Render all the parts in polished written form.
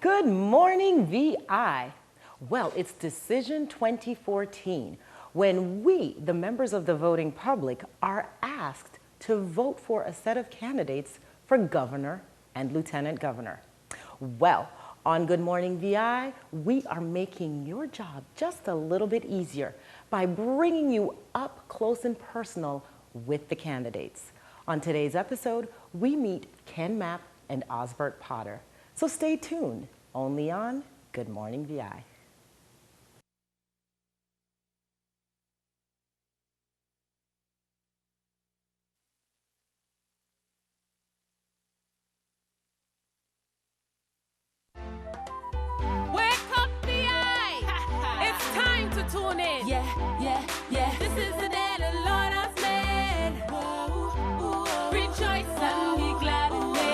Good morning, VI. Well, it's Decision 2014 when we, the members of the voting public, are asked to vote for a set of candidates for governor and lieutenant governor. Well, on Good Morning VI, we are making your job just a little bit easier by bringing you up close and personal with the candidates. On today's episode, we meet Ken Mapp and Osbert Potter. So stay tuned, only on Good Morning VI. Wake up, VI! It's time to tune in. Yeah. This is the day the Lord has made. Rejoice and be glad in it.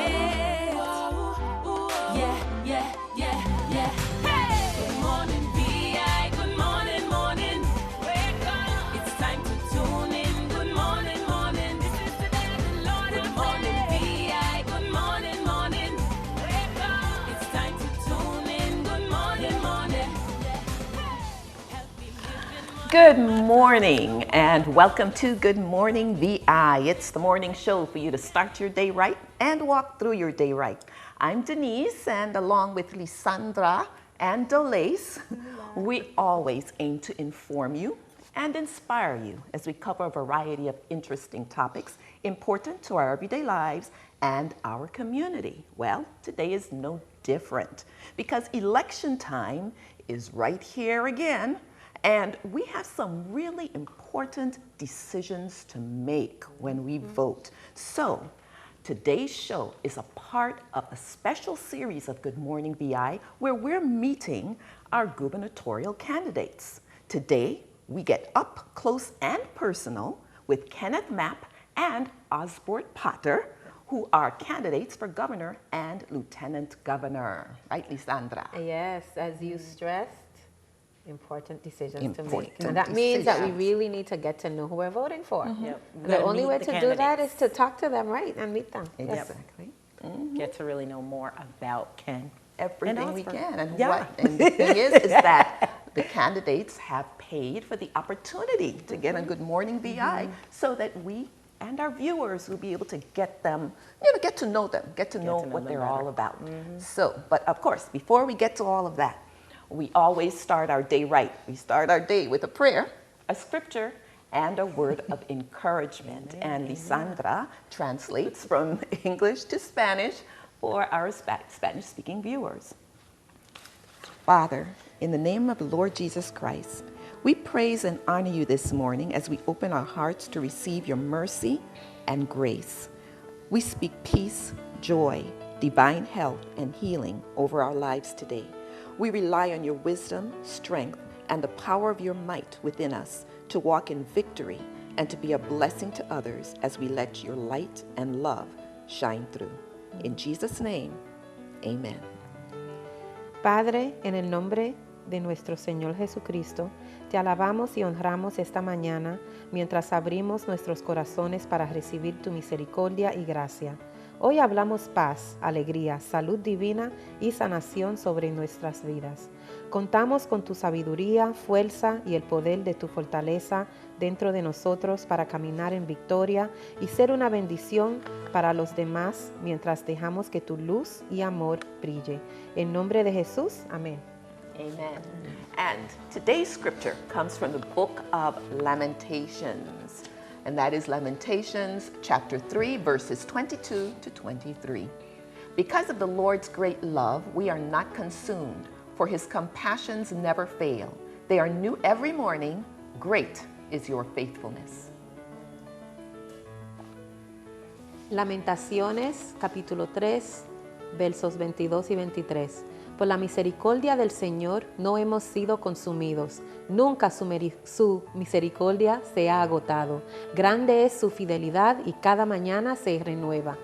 Yeah. Hey! Good morning, VI. Good morning. Wake up. It's time to tune in. Good morning. This is the day the Lord has made. Good morning, VI. Good morning. Wake up. It's time to tune in. Good morning. Good morning and welcome to Good Morning VI. It's the morning show for you to start your day right and walk through your day right. I'm Denise, and along with Lisandra and Dolace, we always aim to inform you and inspire you as we cover a variety of interesting topics important to our everyday lives and our community. Well, today is no different because election time is right here again. And we have some really important decisions to make when we vote. So today's show is a part of a special series of Good Morning VI where we're meeting our gubernatorial candidates. Today, we get up close and personal with Kenneth Mapp and Osbert Potter, who are candidates for governor and lieutenant governor. Right, Lisandra? Yes, as you stressed, important decisions to make. Important And that means that we decisions. really need to get to know who we're voting for. Yep. The only way to do that is to talk to them, right, and meet them. Exactly. Get to really know more about Ken. Everything we Osbert. can. And Yeah. and the thing is that the candidates have paid for the opportunity to get on Good Morning VI so that we and our viewers will be able to get them, get to know them, get to know what them they're better. all about. So, but of course, before we get to all of that, we always start our day right. We start our day with a prayer, a scripture, and a word of encouragement. And Lisandra translates from English to Spanish for our Spanish-speaking viewers. Father, in the name of the Lord Jesus Christ, we praise and honor you this morning as we open our hearts to receive your mercy and grace. We speak peace, joy, divine health, and healing over our lives today. We rely on your wisdom, strength, and the power of your might within us to walk in victory and to be a blessing to others as we let your light and love shine through. In Jesus' name, amen. Padre, en el nombre de nuestro Señor Jesucristo, te alabamos y honramos esta mañana mientras abrimos nuestros corazones para recibir tu misericordia y gracia. Hoy hablamos paz, alegría, salud divina y sanación sobre nuestras vidas. Contamos con tu sabiduría, fuerza y el poder de tu fortaleza dentro de nosotros para caminar en victoria y ser una bendición para los demás mientras dejamos que tu luz y amor brille. En nombre de Jesús, amén. Amen. And today's scripture comes from the book of Lamentations. And that is Lamentations chapter 3, verses 22 to 23. Because of the Lord's great love, we are not consumed, for his compassions never fail. They are new every morning. Great is your faithfulness. Lamentaciones, capítulo 3, versos 22 y 23. Por la misericordia del Señor no hemos sido consumidos. Nunca su misericordia se ha agotado. Grande es su fidelidad y cada mañana se renueva.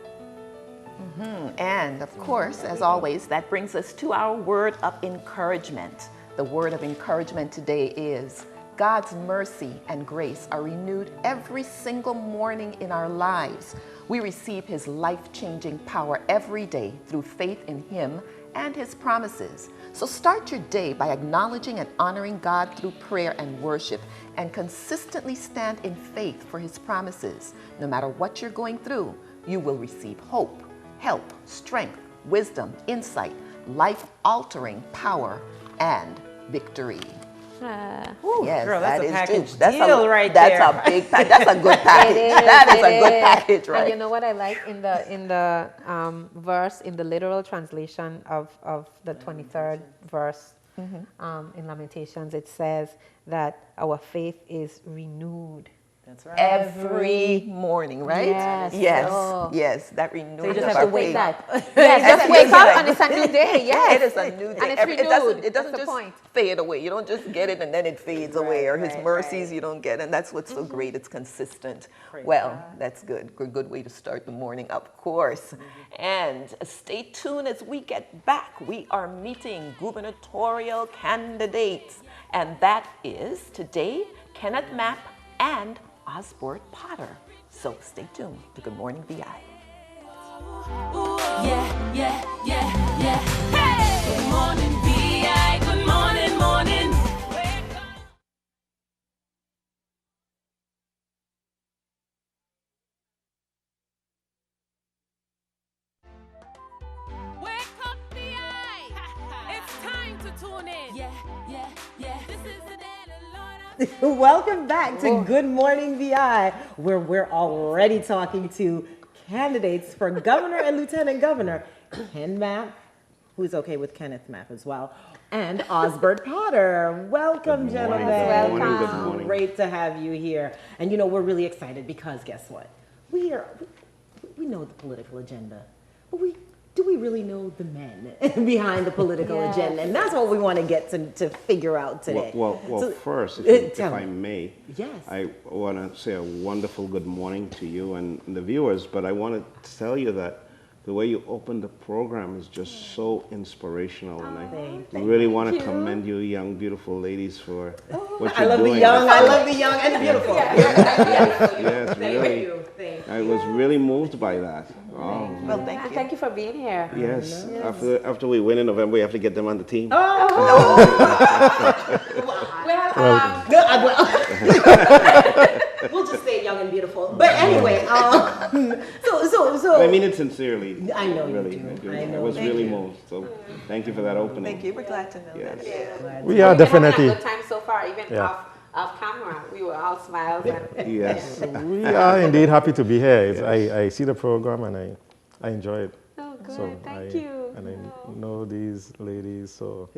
And of course, as always, that brings us to our word of encouragement. The word of encouragement today is God's mercy and grace are renewed every single morning in our lives. We receive his life-changing power every day through faith in him and His promises. So start your day by acknowledging and honoring God through prayer and worship, and consistently stand in faith for His promises. No matter what you're going through, you will receive hope, help, strength, wisdom, insight, life-altering power, and victory. Yes, girl, that's that a is package true. That's deal right that's there. a big package. That's a good package. That is a good package, right? And you know what I like in the verse, in the literal translation of the 23rd verse in Lamentations, it says that our faith is renewed. That's right. Every morning, right? Yes. Yes. Oh. Yes. That renewal. So you just of have to our wake faith. up. Yes, just wake up and it's a new day. Yes. It is a new day. And it's renewed. It doesn't That's the just point. fade away. You don't just get it and then it fades away, or His right, mercies right. you don't get. And that's what's so great. It's consistent. Praise Well, God. that's good. Good way to start the morning, of course. And stay tuned as we get back. We are meeting gubernatorial candidates. And that is today Kenneth Mapp and Osbert Potter. So stay tuned to Good Morning VI. Yeah, yeah, yeah, yeah. Hey! Good morning, VI. Good morning, morning. Wake up. Wake up, VI. It's time to tune in. Yeah, yeah, yeah. This is the day the Lord has Welcome back to Good Morning VI, where we're already talking to candidates for governor and lieutenant governor, Ken Mapp, who's okay with Kenneth Mapp as well, and Osbert Potter. Welcome, Good morning, gentlemen. good morning, good morning. Great to have you here. And you know, we're really excited because guess what? We know the political agenda, but do we really know the men behind the political Yes. agenda? And that's what we want to get to figure out today. Well, So, first, if tell I me. may, Yes. I want to say a wonderful good morning to you and the viewers, but I want to tell you that the way you opened the program is just so inspirational, and I really want to commend you young, beautiful ladies for what I you're love doing. the young, I love the young and the beautiful. Yes, really. Thank you. I was really moved by that. Oh, Well, thank you. Thank you for being here. yes. After we win in November, we have to get them on the team. We'll just say young and beautiful. But anyway, so I mean it sincerely. I know you really, do. I I know was you really do. moved. So thank you for that opening. Thank you. We're glad to know Yes. that. We are definitely, Having a good time so far, even Yeah. off camera. We were all smiles. And Yes. we are indeed happy to be here. I see the program and I enjoy it. oh, good. So Thank I, you. And I know these ladies, so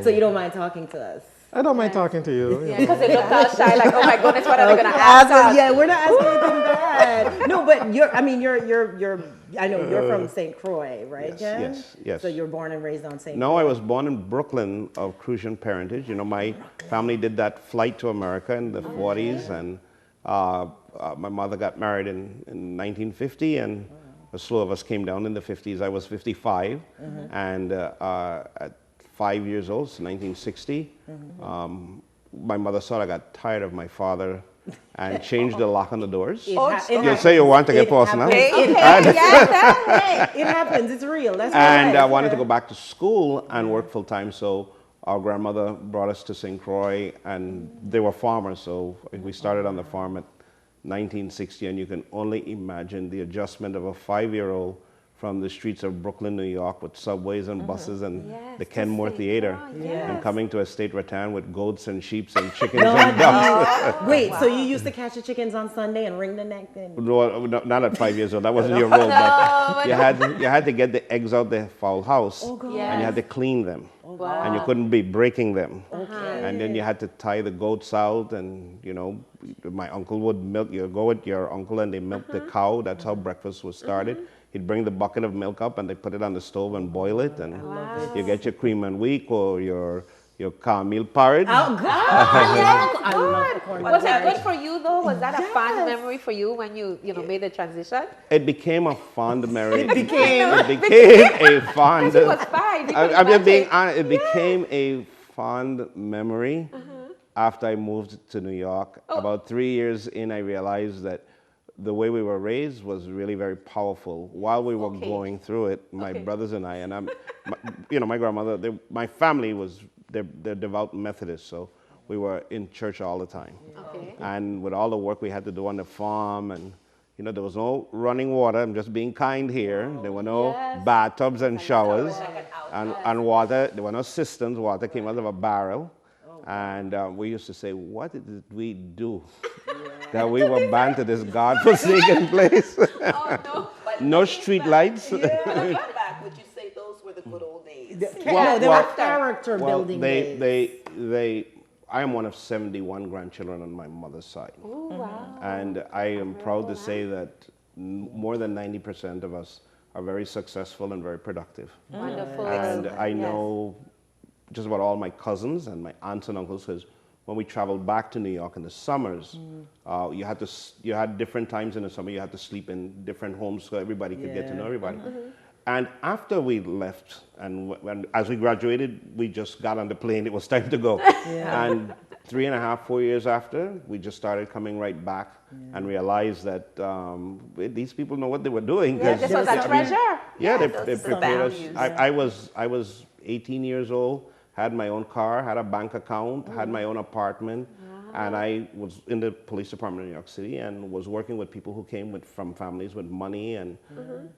so you don't mind talking to us? I don't mind talking to you. Yeah, because they looked all shy, like, oh my goodness, what are they going to ask us? Yeah, we're not asking anything bad. No, but you're. I know you're from St. Croix, right, Yes, Jen? yes. So you were born and raised on St. No, I was born in Brooklyn of Crucian parentage. You know, my family did that flight to America in the 40s, and my mother got married in 1950, and a slew of us came down in the 50s. I was 55, and at 5 years old, so 1960, my mother sort of got tired of my father and changed the lock on the doors. You'll say you want to get personal. It happens. It's real. That's And right. I wanted to go back to school and work full time, so our grandmother brought us to St. Croix, and they were farmers, so we started on the farm at 1960, and you can only imagine the adjustment of a 5-year-old from the streets of Brooklyn, New York, with subways and buses and Yes, the to Kenmore see. Theater, Oh, and yes. coming to Estate Rattan with goats and sheep and chickens and ducks. Wait, so you used to catch the chickens on Sunday and wring the neck? No, not at 5 years old. That wasn't your role, but you had to get the eggs out the fowl house, and you had to clean them, and you couldn't be breaking them. And then you had to tie the goats out, and you know, my uncle would milk. You go with your uncle, and they milk the cow. That's how breakfast was started. He'd bring the bucket of milk up, and they put it on the stove and boil it, and you get your cream and wheat or your cornmeal porridge. Oh, God. I love the corn Was it porridge. good for you though? Was that a fond Yes. memory for you when you made the transition? It became a fond memory. It became- a fond. He was fine. I'm just being honest. It became a fond memory after I moved to New York. About 3 years in, I realized that the way we were raised was really very powerful. While we were going through it, my brothers and I, and my grandmother, my family they're devout Methodists, so we were in church all the time. Okay. And with all the work we had to do on the farm, and there was no running water. I'm just being kind here. There were no bathtubs and showers and water. There were no cisterns. Water came out of a barrel. And we used to say, what did we do that we were banned to this God-forsaken place? No street lights. Looking back, would you say those were the good old days? No, they were character building days. I am one of 71 grandchildren on my mother's side. Oh, wow. And I am proud to say that more than 90% of us are very successful and very productive. Wonderful. And I know just about all my cousins and my aunts and uncles, because when we traveled back to New York in the summers, you had different times in the summer. You had to sleep in different homes so everybody could get to know everybody. And after we left, and as we graduated, we just got on the plane. It was time to go. And 3.5, 4 years after, we just started coming right back and realized that these people know what they were doing. Yeah, this was a treasure. Yeah, they prepared us. values. I was 18 years old, had my own car, had a bank account, had my own apartment. And I was in the police department in New York City and was working with people who came from families with money and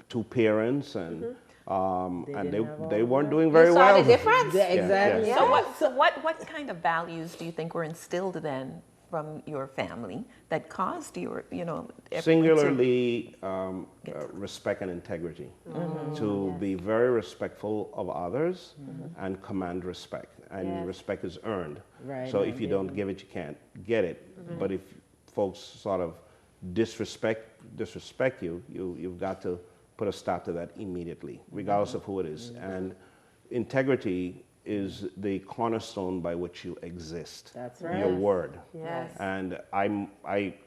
2 parents, and they weren't doing very well. You saw the difference? Exactly. Yeah. So what kind of values do you think were instilled then from your family that caused your, Singularly, respect and integrity. To be very respectful of others and command respect. And respect is earned. Right. So if you don't give it, you can't get it. But if folks sort of disrespect you, you've got to put a stop to that immediately, regardless of who it is. And integrity is the cornerstone by which you exist. That's right. Your word. Yes. And I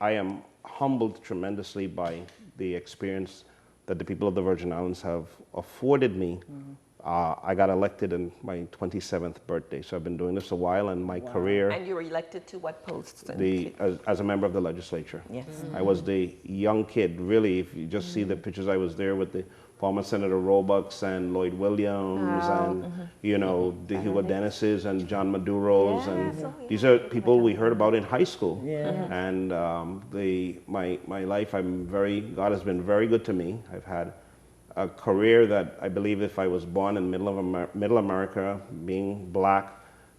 am humbled tremendously by the experience that the people of the Virgin Islands have afforded me. I got elected on my 27th birthday, so I've been doing this a while, and my career... And you were elected to what posts? As a member of the legislature. Yes. I was the young kid, really. If you just see the pictures, I was there with the former Senator Roebucks and Lloyd Williams and, the Hugo Denises and John Maduros. And these are people we heard about in high school. And my life, God has been very good to me. I've had a career that I believe if I was born in middle America, being black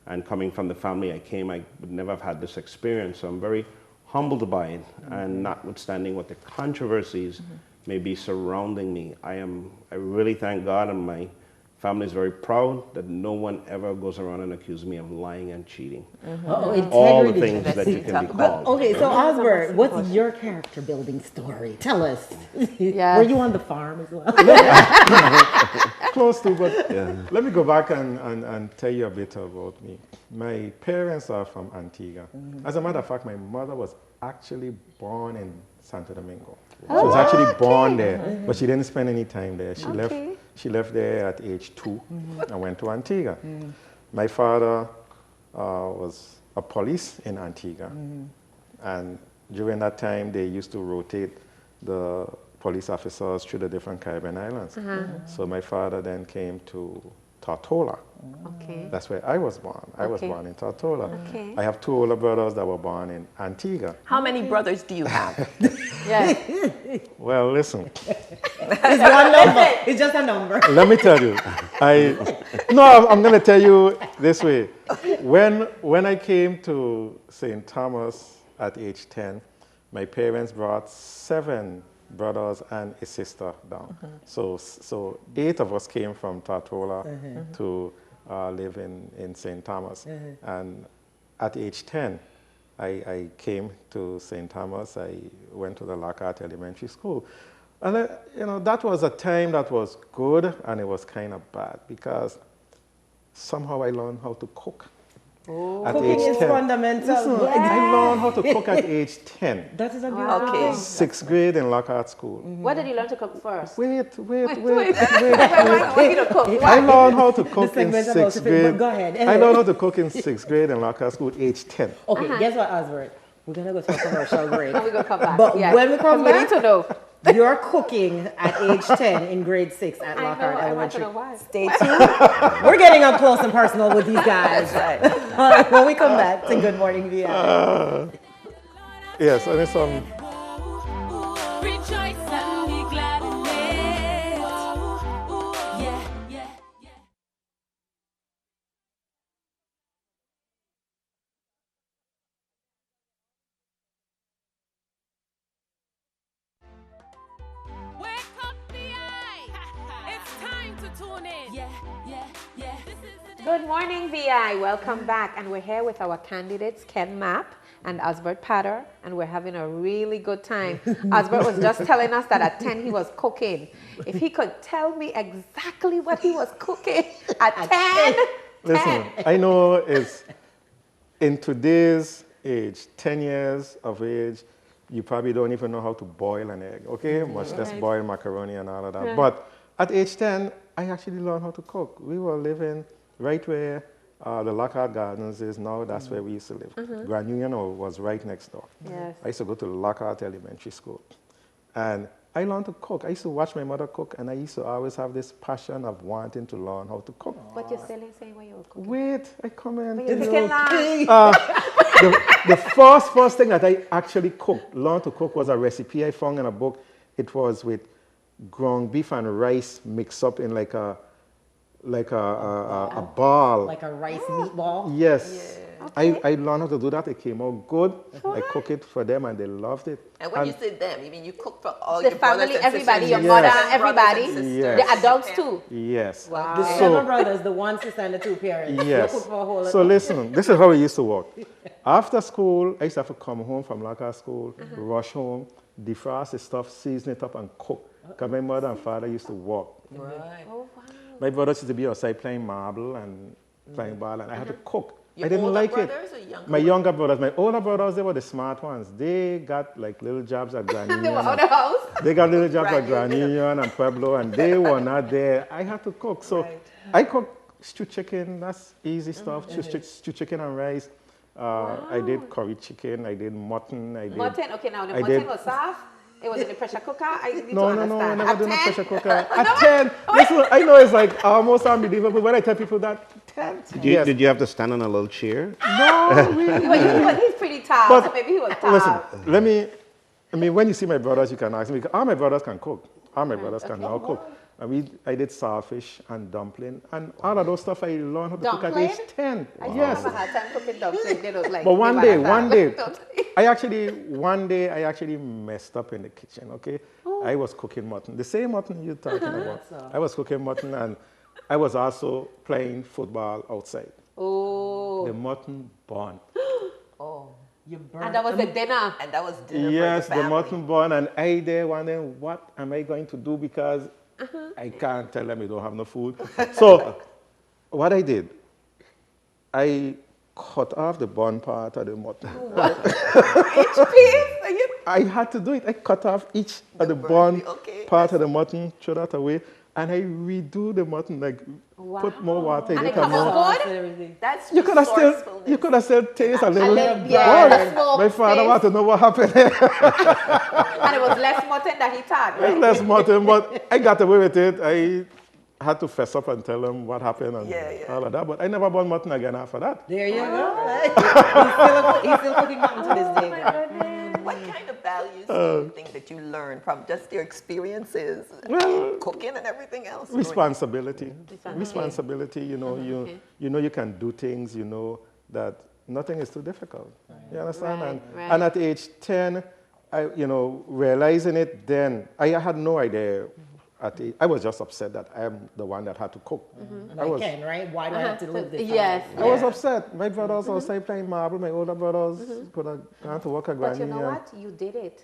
and coming from the family I came, I would never have had this experience. So I'm very humbled by it. And notwithstanding what the controversies may be surrounding me, I really thank God, and my family is very proud that no one ever goes around and accuses me of lying and cheating. All the things that you can be called. Okay, so Osbert, what's your character building story? Tell us. Yes. Were you on the farm as well? Close to, but let me go back and tell you a bit about me. My parents are from Antigua. As a matter of fact, my mother was actually born in Santo Domingo. She was actually born there, but she didn't spend any time there. She left there at age 2 and went to Antigua. My father was a police in Antigua, and during that time they used to rotate the police officers through the different Caribbean islands. So my father then came to Tortola. Okay. That's where I was born. I was born in Tortola. Okay. I have 2 older brothers that were born in Antigua. How many brothers do you have? Yes. Well, listen, It's one number. It's just a number. let me tell you. I'm going to tell you this way. When I came to St. Thomas at age 10, my parents brought 7 brothers and a sister down. So 8 of us came from Tortola to live in St. Thomas. And at age 10, I came to St. Thomas. I went to the Lockhart Elementary School. And that was a time that was good, and it was kind of bad because somehow I learned how to cook. At Cooking age is 10. fundamental. Listen, I learned how to cook at age 10. That is a beautiful Okay. thing. 6th grade in Lockhart School. What did you learn to cook first? Wait. I want you to cook. I learned how to cook in segment's about 6th to finish, but grade. go ahead. I learned how to cook in 6th grade in Lockhart School, age 10. Okay, guess what, Osbert? We're going to go to a commercial break. And we're going to come back. But Yeah, when we come 'cause we back, need to know. you're cooking at age 10 in grade 6 at I Lockhart know, I want to Elementary. know why. Stay tuned. We're getting up close and personal with these guys. That's All right, when we come back to Good Morning VI. Yes, and it's some. Rejoice and be glad in it. Yeah, yeah, yeah. Wake up the eye. It's time to tune in. Yeah, yeah, yeah. This is the Good morning, VI. Welcome back. And we're here with our candidates, Ken Mapp and Osbert Patter, and we're having a really good time. Osbert was just telling us that at 10 he was cooking. If he could tell me exactly what he was cooking at 10. Listen, I know it's in today's age, 10 years of age, you probably don't even know how to boil an egg, okay? Much less boil macaroni and all of that. Right. But at age 10, I actually learned how to cook. We were living right where the Lockhart Gardens is now. That's where we used to live. Grand Union was right next door. Yes. I used to go to Lockhart Elementary School. And I learned to cook. I used to watch my mother cook, and I used to always have this passion of wanting to learn how to cook. But you're still saying what you were cooking. Wait, I come in. But you're you cooking know. now. The first thing that I actually cooked, learned to cook, was a recipe I found in a book. It was with ground beef and rice mixed up in like a ball. Like a rice meatball. Yes. Okay. I learned how to do that. It came out good. I cook it for them and they loved it. And when you say them, you mean you cook for all The your brothers family, and everybody, your sisters? mother, Yes. everybody. Brothers and Yes. sisters. The adults too. Yes. Wow. The So- seven brothers, the one sister and the two parents. Yes. You cook for a whole So listen, this is how it used to work. After school, I used to have to come home from Lockhart school, rush home, defrost the stuff, season it up, and cook. Because my mother and father used to work. Right. Oh, wow. My brothers used to be outside playing marble and playing ball, and I had to cook. Your I didn't older like brothers it. or younger My younger brothers, my older brothers, they were the smart ones. They got like little jobs at Grand They were Union. out of the house. They got little jobs at Grand Grand Union and Pueblo, and they were not there. I had to cook. So Right. I cooked stew chicken. That's easy stuff. Stew chicken and rice. I did curry chicken. I did mutton. I did. Mutton, okay, now the I mutton did- was soft. It was in the pressure cooker. I need No, to no, no, I understand. never At did no 10? pressure cooker. At 10, listen, I know it's like almost unbelievable, but when I tell people that, 10. Yes. Did you have to stand on a little chair? No, really. But he's pretty tall, But- so maybe he was tall. Listen, I mean, when you see my brothers, you can ask me, because all my brothers can cook. All my brothers can now cook. I did saltfish and dumpling, and all of those stuff I learned how to cook at Dumpling? age 10. I used Yes. to have a hard time cooking dumpling. They don't like But me one by day, that time. one day I actually messed up in the kitchen, okay? I was cooking mutton, the same mutton you're talking about. I was cooking mutton, and I was also playing football outside. Oh, The mutton burned. Oh. You burn. and that was the dinner. And that was dinner Yes, for the family. mutton bun, and I there wondering what am I going to do, because I can't tell them we don't have no food. So what I did, I cut off the bun part of the mutton. Each piece. I had to do it. I cut off each of the bun, bun okay. part of the mutton, throw that away, and I redo the mutton, like put more water in And it it come more. out And good? everything. That's You could have still, resourcefulness. you could have still taste a little little- yeah, bun. the smoke My father taste. wanted to know what happened there. And it was less mutton that he thought, right? Less mutton, but I got away with it. I had to fess up and tell them what happened and all of that. But I never bought mutton again after that. There you go. He's still cooking mutton to this day. though. What kind of values do you think that you learned from just your experiences Well, in cooking and everything else? Responsibility. Responsibility, you know, you know you can do things, you know that nothing is too difficult. You understand? Right. And at age 10, realizing it then, I had no idea. I was just upset that I am the one that had to cook. And I can, right? Why do I have to live this Yes. life? I was upset. My brothers outside playing marble. My older brothers could have gone to work at But Grand you know Union. what? You did it.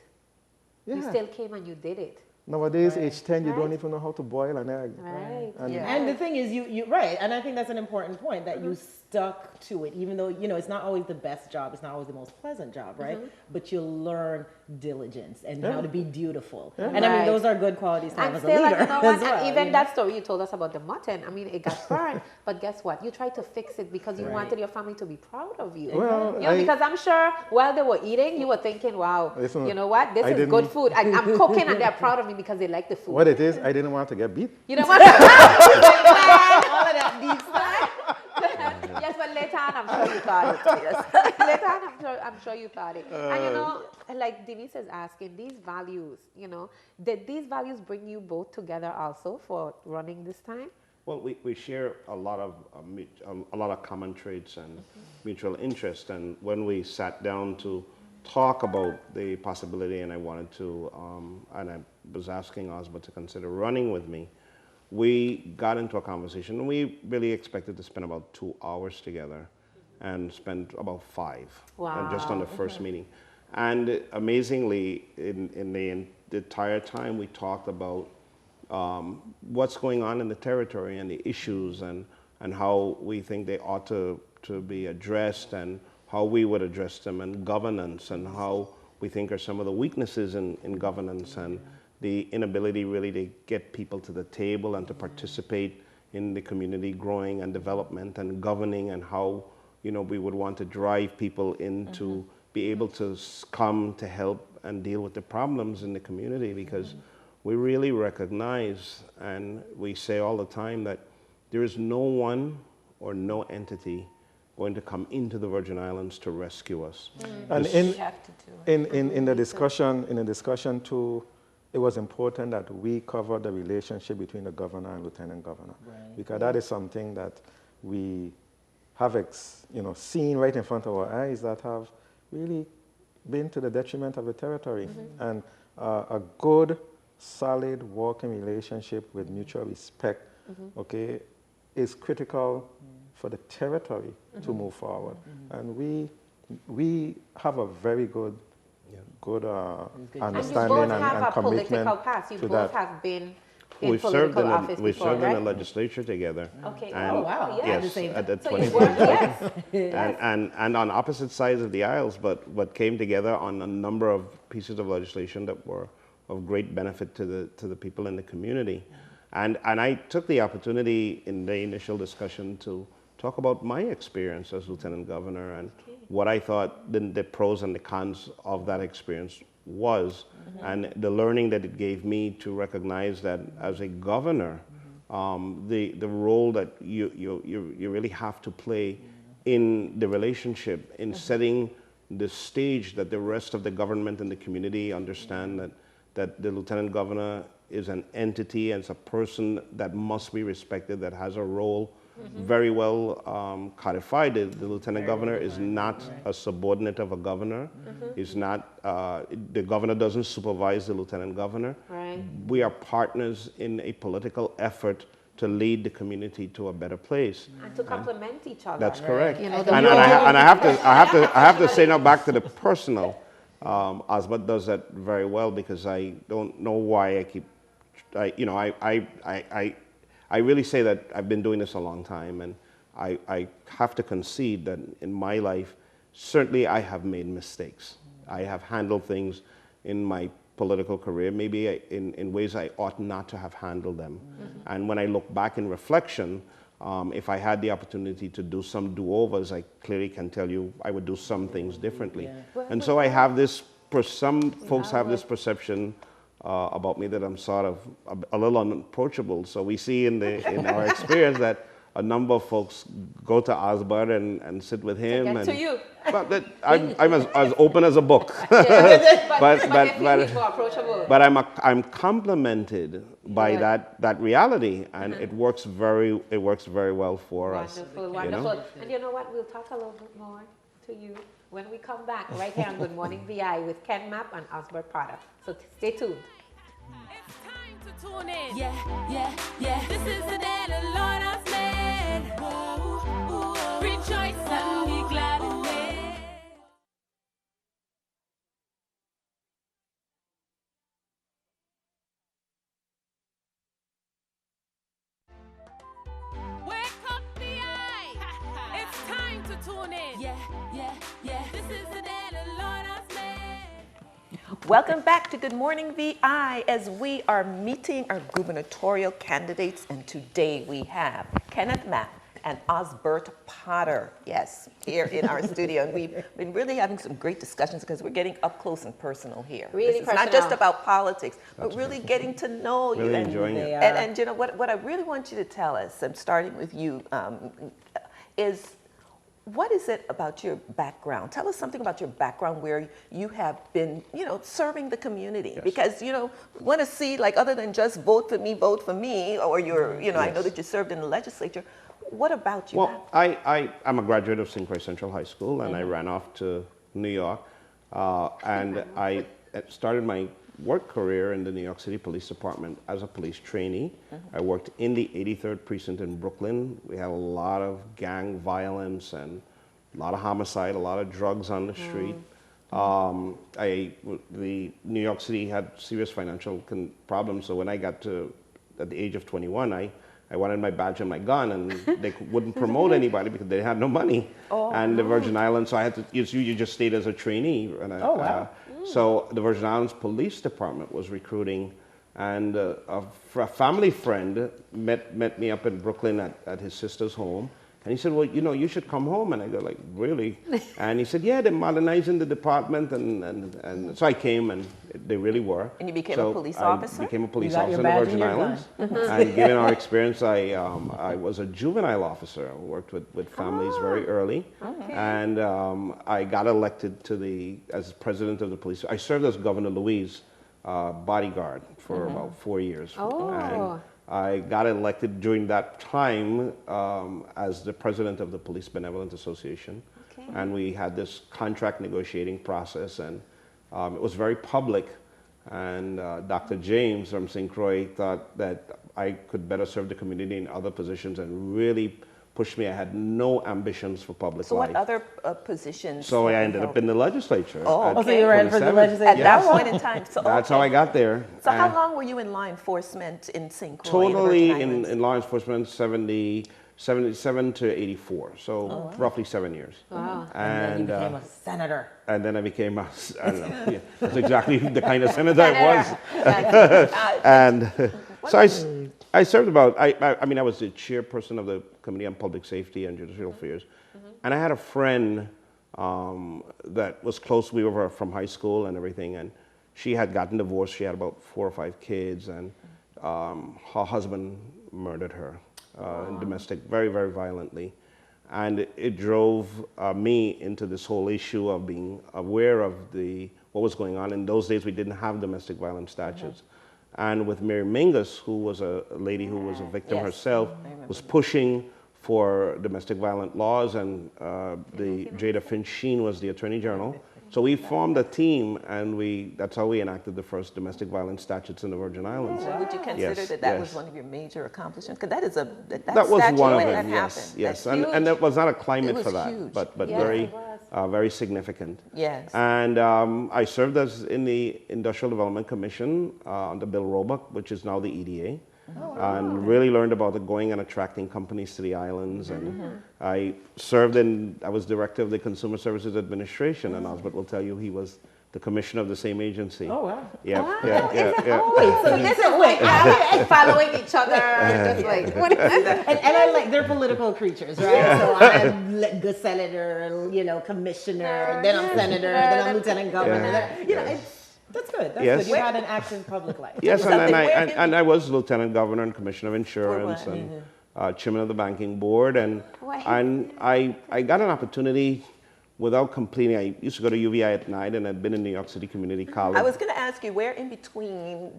You Yeah. still came and you did it. Nowadays, age 10, you don't Right. even know how to boil an egg. Right. And Yeah. And the thing is, you right, and I think that's an important point that you stuck to it, even though it's not always the best job, it's not always the most pleasant job, right? But you learn diligence and how to be dutiful. Yeah. And I mean, Right. those are good qualities to have And as a still, leader. like, you know what? as well, And even you know? that story you told us about the mutton, I mean, it got burned. But guess what? You tried to fix it because you wanted your family to be proud of you. Well, You know, because I'm sure while they were eating, you were thinking, wow, Listen, you know what? This I is good didn't- food. I'm cooking and they're proud of me because they like the food. What it is, I didn't want to get beat. You know what? All of that deep side. Yes, but later on, I'm sure you thought it. Yes. Later on, I'm sure you thought it. And you know, like Denise is asking, these values, you know, did these values bring you both together also for running this time? Well, we share a lot of common traits and mutual interest. And when we sat down to talk about the possibility, and I wanted to, and I was asking Osbert to consider running with me, we got into a conversation, and we really expected to spend about 2 hours together, and spent about 5, and just on the first meeting. And amazingly, in the entire time, we talked about what's going on in the territory and the issues, and how we think they ought to be addressed, and how we would address them, and governance, and how we think are some of the weaknesses in governance, and the inability really to get people to the table and to participate in the community growing and development and governing, and how, you know, we would want to drive people into be able to come to help and deal with the problems in the community, because we really recognize, and we say all the time, that there is no one or no entity going to come into the Virgin Islands to rescue us. And in the discussion too, it was important that we cover the relationship between the governor and lieutenant governor, because that is something that we have seen right in front of our eyes that have really been to the detriment of the territory. And a good, solid working relationship with mutual respect, okay, is critical for the territory to move forward. And we have a very good understanding and you both have and a commitment political past. You to both that. have been in We've served political in office we've before, served in right? the legislature together. Okay. And Oh, wow. Yeah, yes, the same at the So you 20 work, yes. and on opposite sides of the aisles, but came together on a number of pieces of legislation that were of great benefit to the people in the community. And I took the opportunity in the initial discussion to talk about my experience as lieutenant governor, and what I thought the pros and the cons of that experience was, and the learning that it gave me to recognize that as a governor, the role that you really have to play in the relationship, in setting the stage that the rest of the government and the community understand that the lieutenant governor is an entity and it's a person that must be respected, that has a role very well codified. The lieutenant governor is not a subordinate of a governor. Is not, the governor doesn't supervise the lieutenant governor. Right. We are partners in a political effort to lead the community to a better place. And to complement each other. That's correct. You know, And I have to say now, back to the personal. Osbert does that very well, because I don't know why I really say that I've been doing this a long time, and I have to concede that in my life, certainly I have made mistakes. I have handled things in my political career, maybe in ways I ought not to have handled them. And when I look back in reflection, if I had the opportunity to do some do-overs, I clearly can tell you I would do some things differently. And so I have this, some folks have this perception about me that I'm sort of a little unapproachable. So we see in our experience that a number of folks go to Osbert and sit with him. Get and to you. But I'm as open as a book. But more approachable. But I'm complimented by that reality, and it works very well for us. Wonderful, wonderful. And you know what? We'll talk a little bit more to you when we come back right here on Good Morning VI with Ken Mapp and Osbert Potter. So stay tuned. It's time to tune in. Yeah. This is the day the Lord has made. Whoa. Rejoice and be glad in it. Wake up, VI. It's time to tune in. Yeah. This is the day the Lord has made. Welcome back to Good Morning VI as we are meeting our gubernatorial candidates, and today we have Kenneth Mapp and Osbert Potter, yes, here in our studio. And we've been really having some great discussions because we're getting up close and personal here. Really It's not just about politics, but really getting to know you. Really And, enjoying it. and you know, what I really want you to tell us, I'm starting with you, is what is it about your background? Tell us something about your background where you have been, you know, serving the community. Yes. Because, you know, want to see, like, other than just vote for me, or you're, you know, I know that you served in the legislature. What about you? Well, I'm a graduate of St. Croix Central High School, and I ran off to New York, and I started my work career in the New York City Police Department as a police trainee. I worked in the 83rd Precinct in Brooklyn. We had a lot of gang violence and a lot of homicide, a lot of drugs on the street. The New York City had serious financial problems, so when I got to, at the age of 21, I wanted my badge and my gun, and they wouldn't promote anybody because they had no money. And the Virgin Islands, so I had to, you just stayed as a trainee. And so the Virgin Islands Police Department was recruiting, and a family friend met me up in Brooklyn at his sister's home. And he said, well, you know, you should come home. And I go, like, really? And he said, yeah, they're modernizing the department. And so I came, and they really were. And you became a police officer? I became a police got your officer in the badge Virgin and your Islands. And given our experience, I was a juvenile officer. I worked with families very early. And I got elected as president of the police. I served as Governor Louis' bodyguard for about 4 years. And I got elected during that time as the president of the Police Benevolent Association. And we had this contract negotiating process, and it was very public. And Dr. James from St. Croix thought that I could better serve the community in other positions, and really pushed me. I had no ambitions for public life. So what other positions? So I ended up in the legislature. Oh, So you ran for the 27. legislature? At that point in time. So, That's how I got there. So how And long were you in law enforcement in St. Croix? Totally the Virgin Islands? in law enforcement, 77 to 84, so roughly 7 years. Wow. And then you became a senator. And then I became I don't know, yeah, that's exactly the kind of senator I was. And so I served about, I mean, I was the chairperson of the Committee on Public Safety and Judicial Affairs. And I had a friend that was close. We were from high school and everything. And she had gotten divorced. She had about 4 or 5 kids. And her husband murdered her in domestic, very, very violently. And it drove me into this whole issue of being aware of what was going on. In those days, we didn't have domestic violence statutes. And with Mary Mingus, who was a lady who was a victim herself, was pushing for domestic violence laws, and Jada Finch Sheen was the Attorney General. So we formed a team, and that's how we enacted the first domestic violence statutes in the Virgin Islands. So would you consider that was one of your major accomplishments? Because that was statute, one of when them, that yes, happened, yes. that's And there was not a climate was for that, huge. but Yes, very, very significant. Yes. And I served in the Industrial Development Commission under Bill Roebuck, which is now the EDA. And really learned about going and attracting companies to the islands. And I was director of the Consumer Services Administration, and Osbert will tell you he was the commissioner of the same agency. Oh, wow. Yeah, Wow. yeah. So this is like following each other, just like, what is that? And I like, they're political creatures, right? So I'm the senator, you know, commissioner, then I'm senator, then I'm lieutenant governor. Then, you know, that's good. That's Yes. good. You had an active public life. Yes, and Something then where and I was lieutenant governor and commissioner of insurance what? and chairman of the banking board, and I got an opportunity without completing. I used to go to UVI at night, and I'd been in New York City Community College. I was going to ask you, where in between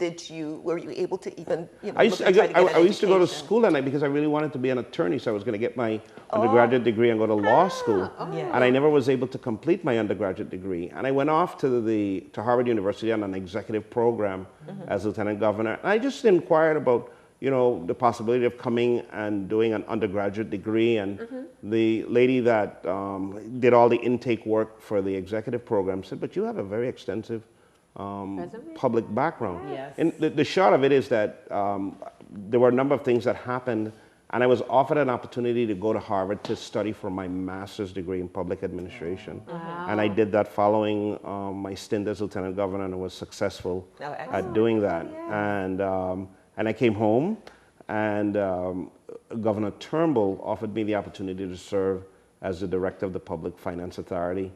were you able to even, you know, I used to go to school at night because I really wanted to be an attorney, so I was going to get my undergraduate degree and go to law school. And I never was able to complete my undergraduate degree. And I went off to Harvard University on an executive program as lieutenant governor. And I just inquired about, you know, the possibility of coming and doing an undergraduate degree. And the lady that did all the intake work for the executive program said, but you have a very extensive public background. Yes. And the short of it is that there were a number of things that happened And I was offered an opportunity to go to Harvard to study for my master's degree in public administration. And I did that following my stint as lieutenant governor, and I was successful at doing that. And I came home, and Governor Turnbull offered me the opportunity to serve as the director of the Public Finance Authority.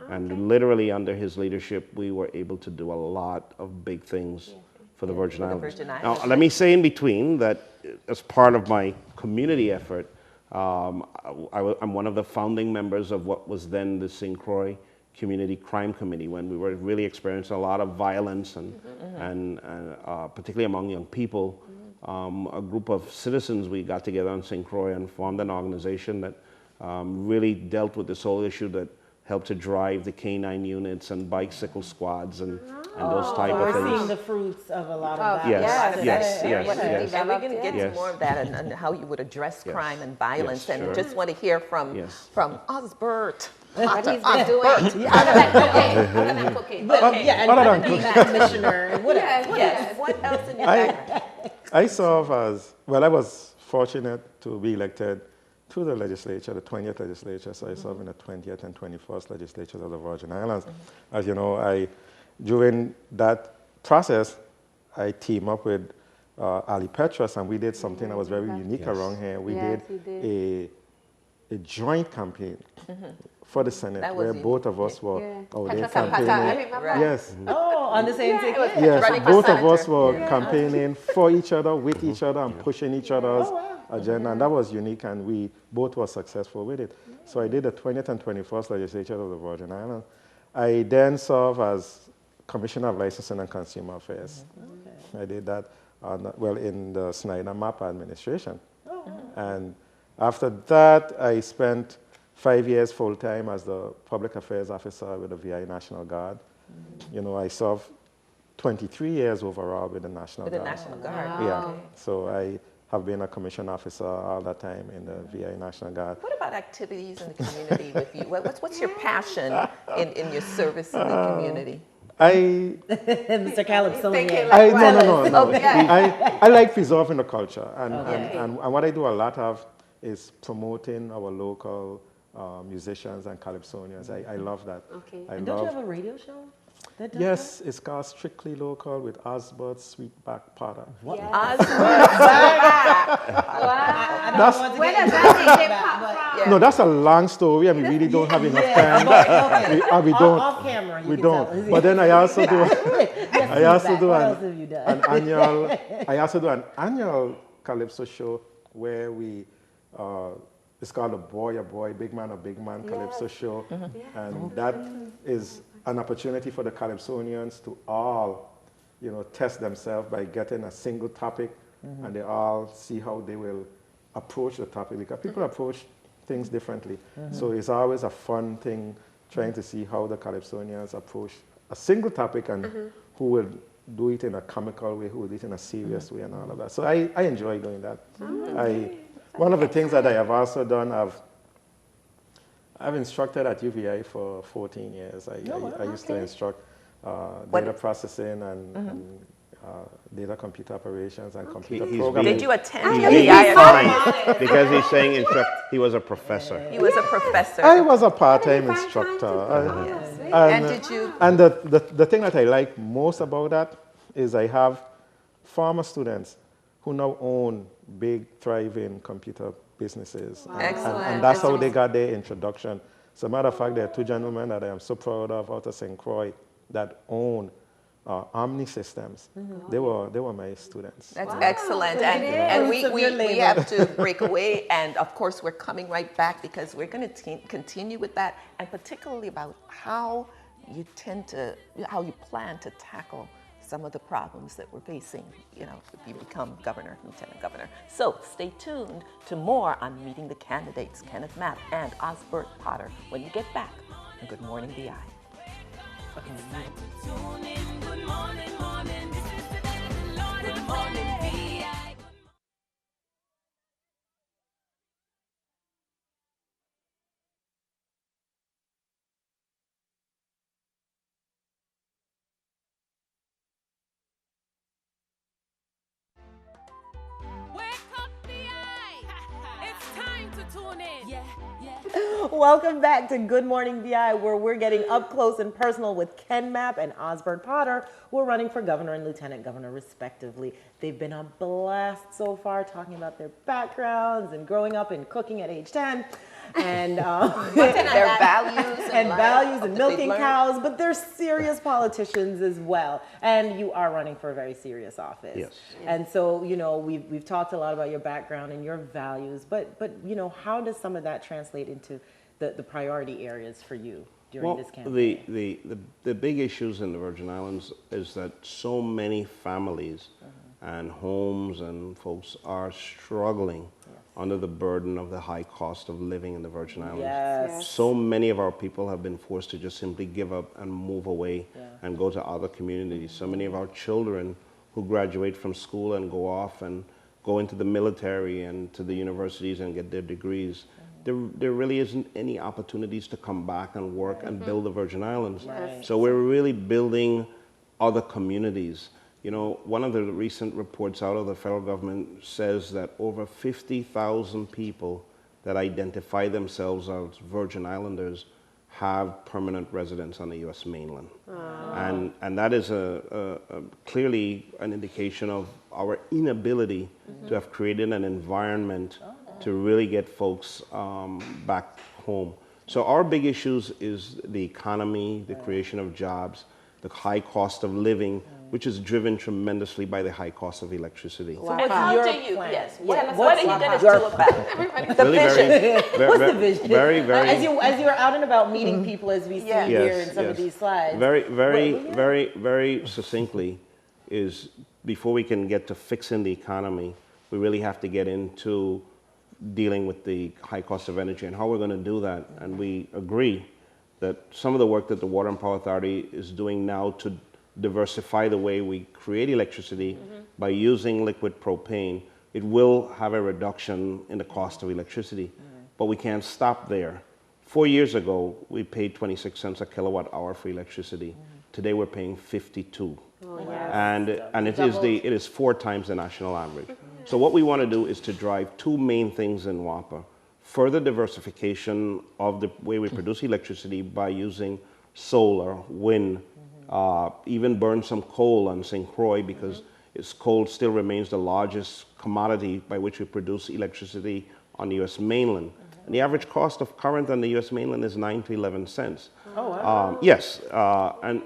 And literally under his leadership, we were able to do a lot of big things for the Virgin Islands. Now, let me say in between that as part of my community effort, I'm one of the founding members of what was then the St. Croix Community Crime Committee, when we were really experiencing a lot of violence and particularly among young people. A group of citizens, we got together in St. Croix and formed an organization that really dealt with this whole issue, that helped to drive the canine units and bicycle squads and those type of We're things. seeing the fruits of a lot of that. Yes. And we're going to get Yes. to more of that and how you would address crime and violence. Yes, and sure. just want to hear from Osbert. What he's been doing. Other than cooking. Other than being a commissioner. What else in your background? I serve as, well, I was fortunate to be elected to the legislature, the 20th legislature, so I serve in the 20th and 21st legislatures of the Virgin Islands. As you know, during that process, I teamed up with Ali Petras, and we did something that was very unique around here. We did a joint campaign for the Senate, where both of us were out there campaigning. Yes. Oh, on the same ticket? Yes, both of us were campaigning for each other, with each other, and pushing each other's agenda, and that was unique, and we both were successful with it. So I did the 20th and 21st legislature of the Virgin Islands. I then served as Commissioner of Licensing and Consumer Affairs. I did that, in the Snyder Mapp administration. And after that, I spent 5 years full-time as the Public Affairs Officer with the VI National Guard. You know, I served 23 years overall with the National Guard. With the National Guard. Yeah, so I have been a commission officer all that time in the VI National Guard. What about activities in the community with you? What's your passion in your service in the community? Mr. Calypsonian. No. I like preserving the culture, and what I do a lot of is promoting our local musicians and calypsonians. I love that. And don't you have a radio show? Yes, it's called Strictly Local with Osbert Sweetback Potter. What? Where does that come from? No, that's a long story, and we really don't have enough time. We don't. Off camera, we don't. But then I also do. I also do What else have you done? an annual. I also do an annual calypso show where we. It's called a boy, big man calypso show, and that is an opportunity for the calypsonians to all, test themselves by getting a single topic, and they all see how they will approach the topic, because people approach things differently. So it's always a fun thing trying to see how the calypsonians approach a single topic and who will do it in a comical way, who will do it in a serious way, and all of that. So I enjoy doing that. One of the things that I have also done, I've instructed at UVI for 14 years. I used to instruct data processing and data computer operations and computer programming. Did you attend He's UVI? fine because he's saying he was a professor. He was a professor. I was a part-time instructor. And did you? And the thing that I like most about that is I have former students who now own big, thriving computer businesses. Excellent. And that's how they got their introduction. As a matter of fact, there are two gentlemen that I am so proud of out of St. Croix that own Omni Systems. They were my students. That's excellent. And we have to break away. And of course, we're coming right back because we're going to continue with that, and particularly about how you plan to tackle some of the problems that we're facing, if you become governor, lieutenant governor. So stay tuned to more on meeting the candidates, Kenneth Mapp and Osbert Potter, when you get back on Good Morning VI. It's time to tune in. Good morning, morning. This is the day the Lord has made. Good morning, VI. Wake up, VI. tune in. Yeah, yeah. Welcome back to Good Morning VI, where we're getting up close and personal with Ken Mapp and Osbert Potter, who are running for governor and lieutenant governor, respectively. They've been a blast so far, talking about their backgrounds and growing up and cooking at age 10, and Their values and life, values and that they've milking learned. cows, but they're serious politicians as well. And you are running for a very serious office. Yes. And so, you know, we've talked a lot about your background and your values, but you know, how does some of that translate into the priority areas for you during this campaign? The big issues in the Virgin Islands is that so many families and homes and folks are struggling under the burden of the high cost of living in the Virgin Islands. Yes. So many of our people have been forced to just simply give up and move away and go to other communities. So many of our children who graduate from school and go off and go into the military and to the universities and get their degrees, there really isn't any opportunities to come back and work and build the Virgin Islands. Right. So we're really building other communities. You know, one of the recent reports out of the federal government says that over 50,000 people that identify themselves as Virgin Islanders have permanent residence on the U.S. mainland. And that is clearly an indication of our inability to have created an environment to really get folks back home. So our big issues is the economy, the creation of jobs, the high cost of living, which is driven tremendously by the high cost of electricity. So what's How your do you, plan? yes, Yeah, what are you going to do about it? Everybody, the Really vision. What's the vision? Very, very. As you're out and about meeting people, as we see Yeah. here Yes, in some of yes. these slides. Very succinctly is before we can get to fixing the economy, we really have to get into dealing with the high cost of energy and how we're going to do that. And we agree that some of the work that the Water and Power Authority is doing now to diversify the way we create electricity by using liquid propane, it will have a reduction in the cost of electricity. But we can't stop there. 4 years ago, we paid 26 cents a kilowatt hour for electricity. Today, we're paying 52. And it is 4 times the national average. So what we want to do is to drive 2 main things in WAPA. Further diversification of the way we produce electricity by using solar, wind, even burn some coal on St. Croix because coal still remains the largest commodity by which we produce electricity on the U.S. mainland. And the average cost of current on the U.S. mainland is 9 to 11 cents. Oh, wow. Yes, and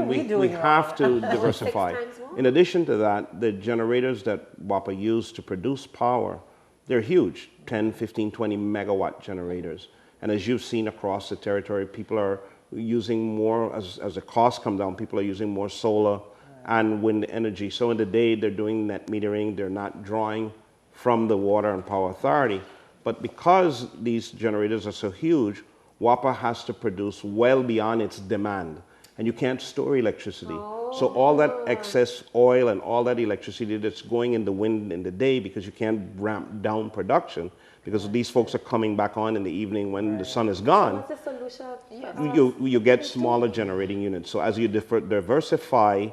we have to diversify. In addition to that, the generators that WAPA use to produce power, they're huge, 10, 15, 20 megawatt generators. And as you've seen across the territory, people are using more, as the costs come down, people are using more solar and wind energy. So in the day, they're doing net metering, they're not drawing from the Water and Power Authority. But because these generators are so huge, WAPA has to produce well beyond its demand. And you can't store electricity. So all that excess oil and all that electricity that's going in the wind in the day, because you can't ramp down production, because these folks are coming back on in the evening when the sun is gone, What's the solution? you get smaller generating units. So as you diversify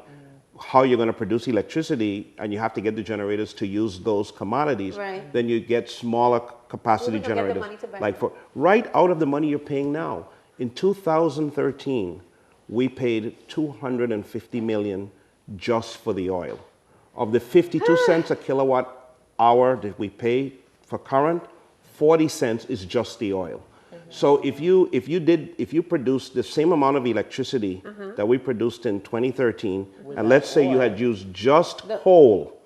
how you're going to produce electricity, and you have to get the generators to use those commodities, Right. then you get smaller capacity Where we gonna get the generators. money to buy Like for right out of the money you're paying now. In 2013, we paid $250 million just for the oil. Of the 52 cents a kilowatt hour that we pay for current, 40 cents is just the oil. So if you produced the same amount of electricity that we produced in 2013, and let's say you had used just coal,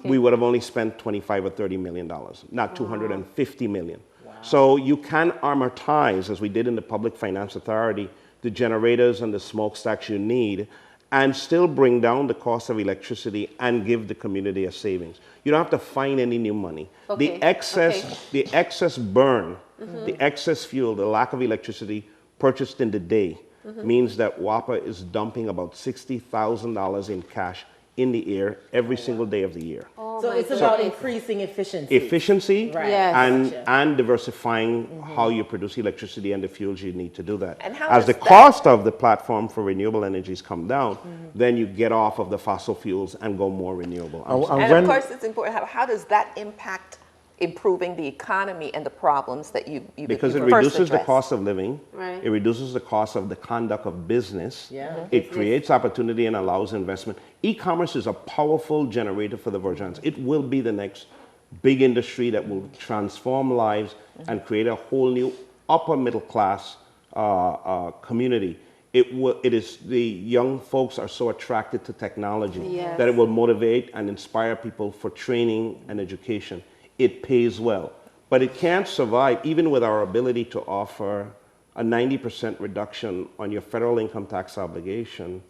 we would have only spent $25 or $30 million, not $250 million. So you can amortize, as we did in the Public Finance Authority, the generators and the smokestacks you need, and still bring down the cost of electricity and give the community a savings. You don't have to find any new money. Okay. The excess burn, the excess fuel, the lack of electricity purchased in the day means that WAPA is dumping about $60,000 in cash in the air every single day of the year. So it's about increasing efficiency. Efficiency Right. Yes. and diversifying how you produce electricity and the fuels you need to do that. And how As the does that- cost of the platform for renewable energies come down, then you get off of the fossil fuels and go more renewable. And And when- of course, it's important. How does that impact improving the economy and the problems that you Because you it first reduces the addressed. cost of living. Right. It reduces the cost of the conduct of business. Yeah. It creates opportunity and allows investment. E-commerce is a powerful generator for the Virginians. It will be the next big industry that will transform lives and create a whole new upper middle class community. It is the young folks are so attracted to technology Yes. that it will motivate and inspire people for training and education. It pays well, but it can't survive even with our ability to offer a 90% reduction on your federal income tax obligation.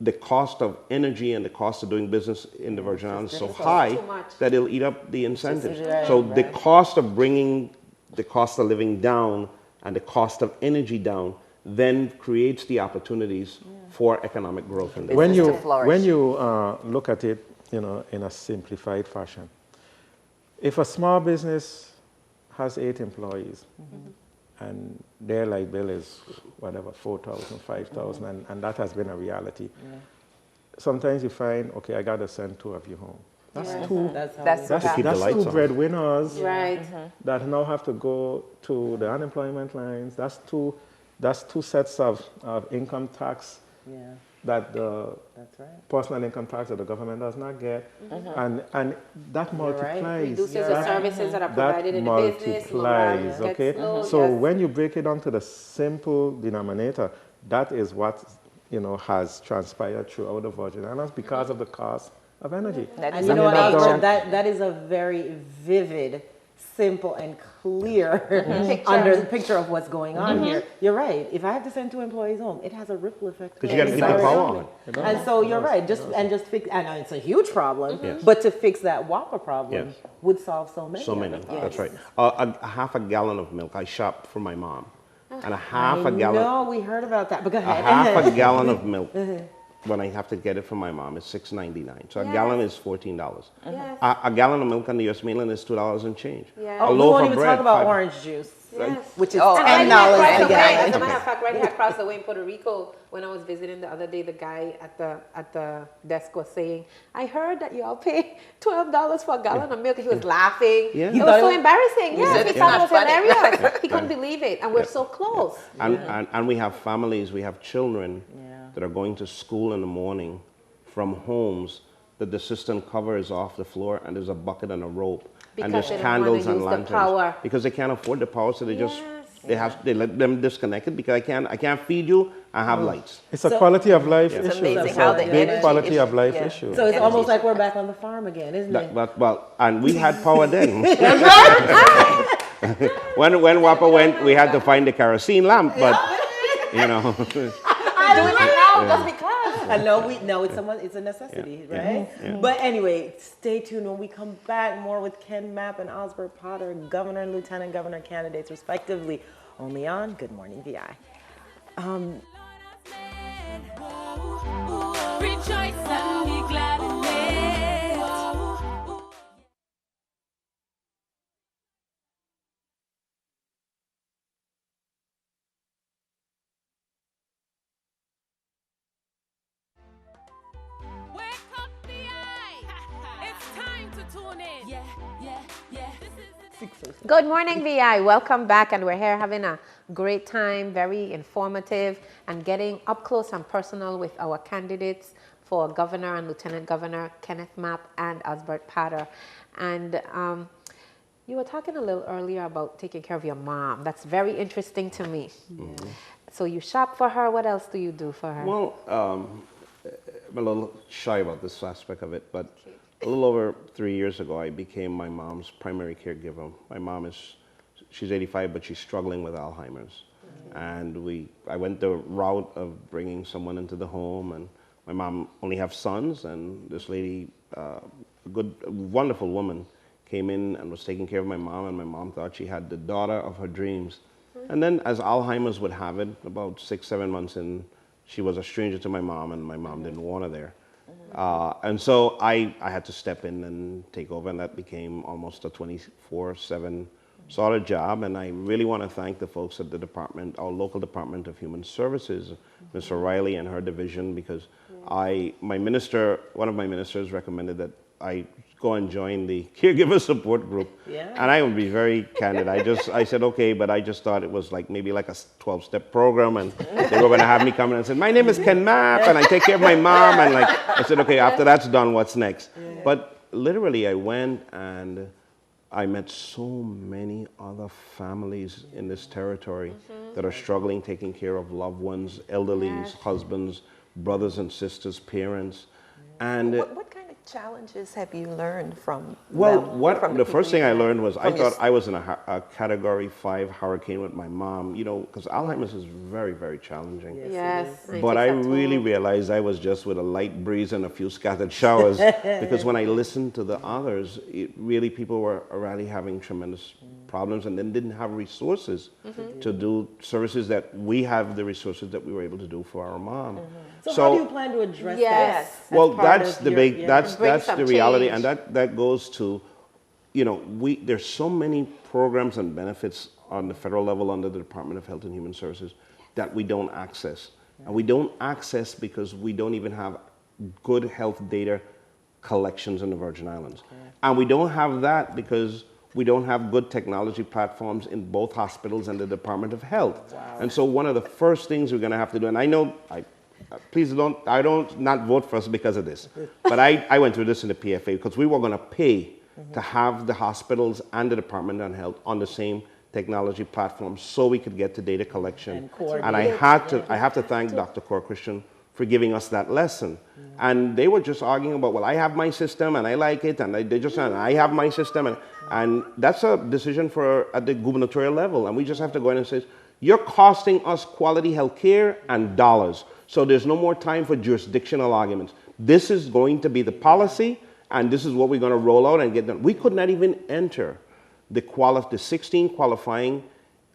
The cost of energy and the cost of doing business in the Virgin Islands is so high too much. that it'll eat up the incentives. Right, So right. the cost of bringing the cost of living down and the cost of energy down then creates the opportunities for economic growth in the When Business you, to flourish. when you look at it, in a simplified fashion, if a small business has 8 employees and their light bill is whatever, 4,000, 5,000, and that has been a reality, sometimes you find, okay, I got to send 2 of you home. That's Yes. two. That's how That's- we- To keep the That's lights 2 on. breadwinners Right. that now have to go to the unemployment lines. That's two sets of income tax Yeah, that the that's right. personal income tax that the government does not get, and that multiplies. Reduces You're the right. services that are That provided in the business. multiplies, morale okay? gets low, So yes. when you break it down to the simple denominator, that is what has transpired throughout the Virgin Islands because of the cost of energy. That And is you know what, that Osbert, down- that is a very vivid, simple, and clear picture of what's going on here. You're right. If I have to send 2 employees home, it has a ripple effect. 'Cause you gotta keep the entire power economy. on. And so you're right. Just fix, and it's a huge problem. Yes. But to fix that Whopper problem Yes. would solve so many. So many. other problems. That's right. A half a gallon of milk. I shop for my mom, and a half a I gallon. know we heard about that, but go A ahead. half a gallon of milk when I have to get it from my mom is $6.99. So a gallon is $14. Yes. A gallon of milk on the U.S. mainland is $2 and change. Yeah. Oh, A we loaf won't of even bread, talk about $5. orange juice, Yes. which is Oh, And $10 right here across a the way, gallon. as a matter of fact, right here across the way in Puerto Rico, when I was visiting the other day, the guy at the desk was saying, "I heard that you all pay $12 for a gallon of milk." He was laughing. Yeah. He It thought was so it was- embarrassing. Yes, said he it's thought not it was funny. hilarious. He couldn't believe it, and we're so close. And we have families, we have children Yeah. that are going to school in the morning from homes that the system cover is off the floor and there's a bucket and a rope Because and there's they don't wanna candles use and the lanterns power. because they can't afford the power, so they just Yes. they let them disconnect it because I can't feed you. I have lights. It's a quality of life It's issue. amazing It's how a the big energy quality issue- of life yeah. issue. So it's Energy almost like issue. we're back on the farm again, isn't it? Well, and we had power then. when Whopper went, we had to find the kerosene lamp, but you know. Doing it now just because. I know it's a necessity, right? But anyway, stay tuned when we come back. More with Ken Mapp and Osbert Potter, governor and lieutenant governor candidates, respectively, only on Good Morning VI. Rejoice and be glad in it. Wake up the eye. It's time to tune in. Yeah. This is Good morning, VI. Welcome back, and we're here having a great time, very informative, and getting up close and personal with our candidates for Governor and Lieutenant Governor Kenneth Mapp and Osbert Potter. And you were talking a little earlier about taking care of your mom. That's very interesting to me. So you shop for her. What else do you do for her? Well, I'm a little shy about this aspect of it, but a little over 3 years ago, I became my mom's primary caregiver. My mom she's 85, but she's struggling with Alzheimer's. And I went the route of bringing someone into the home, and my mom only have sons, and this lady, a wonderful woman, came in and was taking care of my mom, and my mom thought she had the daughter of her dreams. And then, as Alzheimer's would have it, about 6-7 months in, she was a stranger to my mom, and my mom didn't want her there. And so I had to step in and take over, and that became almost a 24/7 sort of job. And I really want to thank the folks at the department, our local Department of Human Services, Ms. O'Reilly and her division, because one of my ministers recommended that I go and join the caregiver support group. Yeah. And I would be very candid. I said, okay, but I just thought it was like maybe like a 12-step program, and they were going to have me come in and say, my name is Ken Mapp, and I take care of my mom. And like, I said, okay, after that's done, what's next? Yeah. But literally I went and I met so many other families in this territory that are struggling taking care of loved ones, elderlies, husbands, brothers and sisters, parents. And What kind of challenges have you learned from well, them, the first thing I learned was I from your thought I was in a Category 5 hurricane with my mom, you know, because Alzheimer's is very, very challenging. Yes. But I really realized I was just with a light breeze and a few scattered showers, because when I listened to the others, really people were already having tremendous problems and then didn't have resources to do services that we have the resources that we were able to do for our mom. So how do you plan to address that? as Well, part that's of the your- big, yeah. that's Bring the some reality, change. and that goes to, you know, there's so many programs and benefits on the federal level under the Department of Health and Human Services that we don't access. And we don't access because we don't even have good health data collections in the Virgin Islands. And we don't have that because we don't have good technology platforms in both hospitals and the Department of Health. And so one of the first things we're going to have to do, and I know, please don't not vote for us because of this, but I went through this in the PFA because we were going to pay to have the hospitals and the Department of Health on the same technology platform so we could get to data collection. And I have to thank Dr. Cor Christian for giving us that lesson. And they were just arguing about, well, I have my system and I like it, and they just said, I have my system, and that's a decision for at the gubernatorial level, and we just have to go in and say, you're costing us quality health care and dollars. So there's no more time for jurisdictional arguments. This is going to be the policy, and this is what we're going to roll out and get done. We could not even enter the 16 qualifying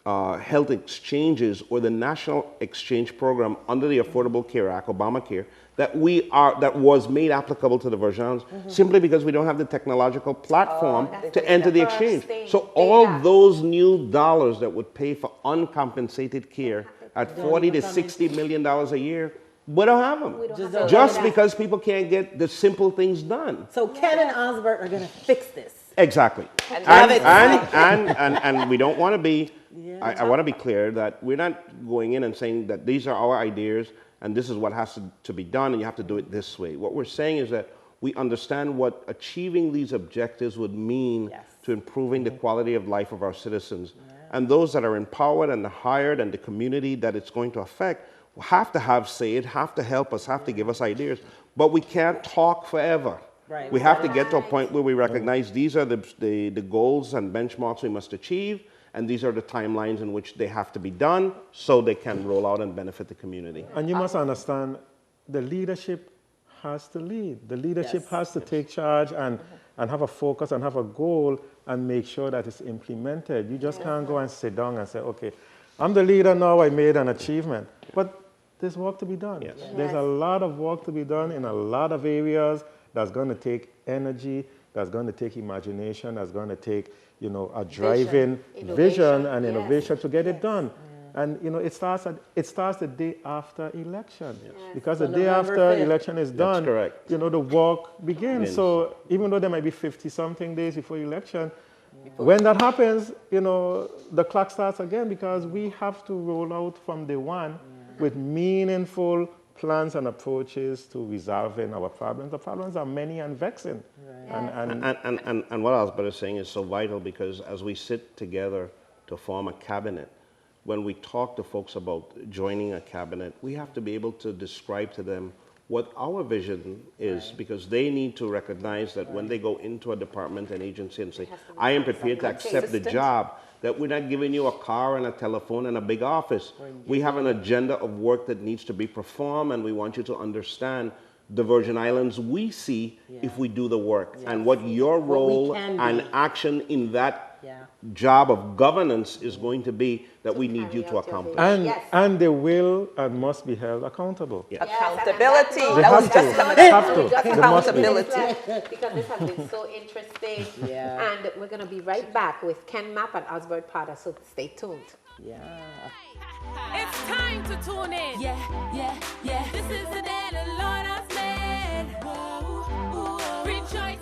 health exchanges or the National Exchange Program under the Affordable Care Act, Obamacare, that was made applicable to the Virgin Islands simply because we don't have the technological platform to enter the exchange. So all those new dollars that would pay for uncompensated care at $40 to $60 million a year, we don't have them. Just because people can't get the simple things done. So Ken and Osbert are going to fix this. Exactly. And we don't want to be, I want to be clear that we're not going in and saying that these are our ideas and this is what has to be done and you have to do it this way. What we're saying is that we understand what achieving these objectives would mean to improving the quality of life of our citizens. And those that are empowered and hired and the community that it's going to affect have to have say it, have to help us, have to give us ideas. But we can't talk forever. Right. We have to get to a point where we recognize these are the goals and benchmarks we must achieve, and these are the timelines in which they have to be done so they can roll out and benefit the community. And you must understand, the leadership has to lead. The leadership has to take charge and have a focus and have a goal and make sure that it's implemented. You just can't go and sit down and say, okay, I'm the leader now, I made an achievement. But there's work to be done. There's a lot of work to be done in a lot of areas. That's going to take energy, that's going to take imagination, that's going to take, you know, a driving vision and innovation to get it done. And, you know, it starts the day after election. Because the day after election is done, you know, the work begins. So even though there might be 50-something days before election, when that happens, you know, the clock starts again because we have to roll out from day one with meaningful plans and approaches to resolving our problems. The problems are many and vexing. And what Osbert is saying is so vital because as we sit together to form a cabinet, when we talk to folks about joining a cabinet, we have to be able to describe to them what our vision is because they need to recognize that when they go into a department and agency and say, I am prepared to accept the job, that we're not giving you a car and a telephone and a big office. We have an agenda of work that needs to be performed, and we want you to understand the Virgin Islands we see if we do the work, and what your role and action in that job of governance is going to be that we need you to accomplish. And they will and must be held accountable. Accountability. They That was have just to. coming They have to. They must be. accountability. Because this has been so interesting. And we're going to be right back with Ken Mapp and Osbert Potter, so stay tuned. It's time to tune in. This is the day the Lord has made. Rejoice.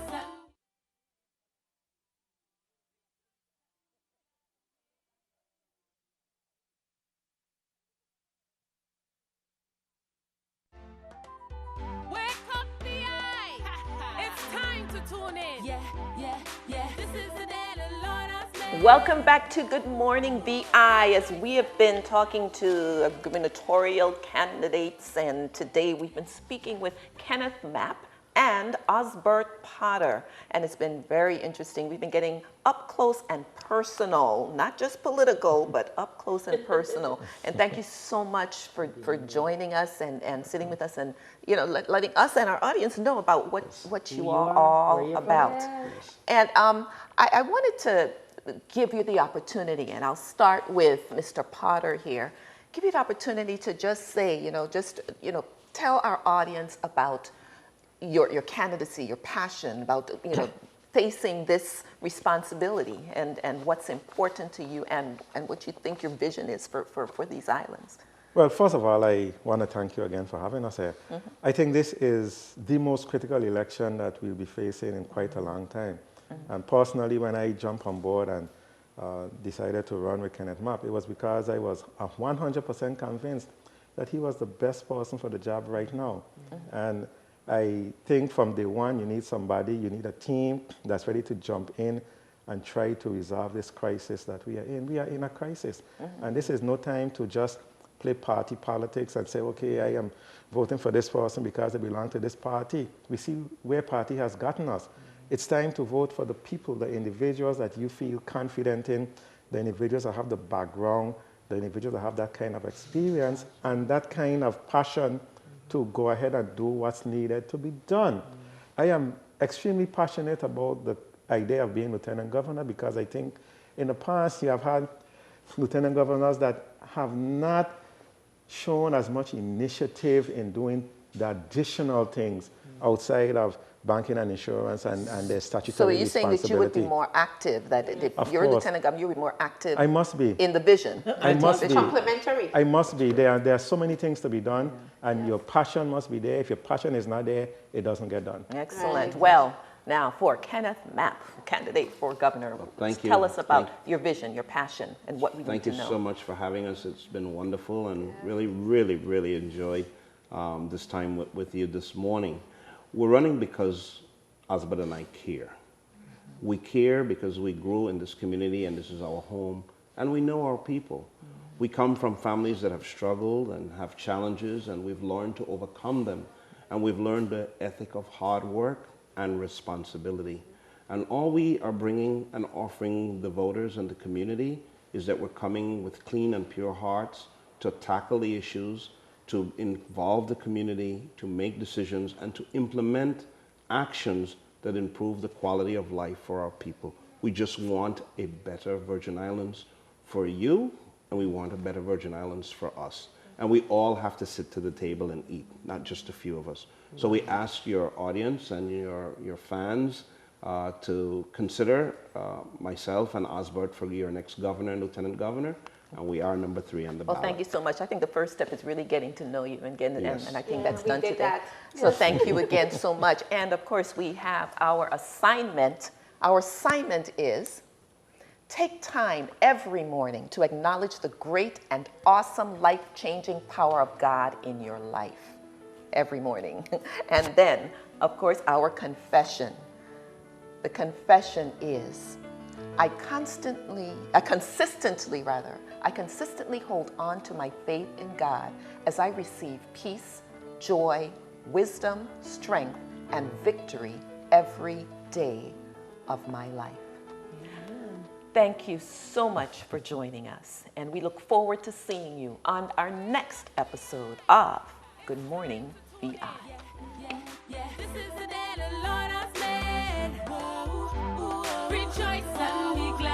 tune in. Yeah, yeah, yeah. This is the day the Lord has made. Welcome back to Good Morning VI, as we have been talking to gubernatorial candidates, and today we've been speaking with Kenneth Mapp and Osbert Potter, and it's been very interesting. We've been getting up close and personal, not just political, but up close and personal. And thank you so much for joining us and sitting with us, and letting us and our audience know about what you are all about. And I wanted to give you the opportunity, and I'll start with Mr. Potter here. Give you the opportunity to just say, tell our audience about your candidacy, your passion, about facing this responsibility, and what's important to you, and what you think your vision is for these islands. Well, first of all, I want to thank you again for having us here. Mm-hmm. I think this is the most critical election that we'll be facing in quite a long time. Mm-hmm. And personally, when I jumped on board and decided to run with Kenneth Mapp, it was because I was 100% convinced that he was the best person for the job right now. Mm-hmm. And I think from day one, you need a team that's ready to jump in and try to resolve this crisis that we are in. We are in a crisis. Mm-hmm. And this is no time to just play party politics and say, okay, I am voting for this person because they belong to this party. We see where party has gotten us. Mm-hmm. It's time to vote for the people, the individuals that you feel confident in, the individuals that have the background, the individuals that have that kind of experience and that kind of passion to go ahead and do what's needed to be done. I am extremely passionate about the idea of being lieutenant governor, because I think in the past you have had lieutenant governors that have not shown as much initiative in doing the additional things outside of banking and insurance and their statutory So are you saying responsibility. that you would be more active, that if Of you're course. lieutenant governor, you would be more active I must be. in the vision? I must be. Complementary. I must be. There are so many things to be done, and your passion must be there. If your passion is not there, it doesn't get done. Excellent. Well, now for Kenneth Mapp, candidate for governor, Thank you. tell us about your vision, your passion, and what we need Thank to you know. so much for having us. It's been wonderful, and really, really, really enjoyed this time with you this morning. We're running because Osbert and I care. We care because we grew in this community, and this is our home, and we know our people. We come from families that have struggled and have challenges, and we've learned to overcome them, and we've learned the ethic of hard work and responsibility. And all we are bringing and offering the voters and the community is that we're coming with clean and pure hearts to tackle the issues, to involve the community, to make decisions, and to implement actions that improve the quality of life for our people. We just want a better Virgin Islands for you, and we want a better Virgin Islands for us. And we all have to sit to the table and eat, not just a few of us. So we ask your audience and your fans to consider myself and Osbert for your next governor and lieutenant governor. And we are number 3 on the ballot. Well, thank you so much. I think the first step is really getting to know you and getting, Yes. and I think that's done today. That. So thank you again so much. And of course, we have our assignment. Our assignment is take time every morning to acknowledge the great and awesome life-changing power of God in your life. Every morning. And then, of course, our confession. The confession is, I consistently hold on to my faith in God as I receive peace, joy, wisdom, strength, and victory every day of my life. Thank you so much for joining us, and we look forward to seeing you on our next episode of Good Morning VI. This is the day the Lord has made. Rejoice and be glad.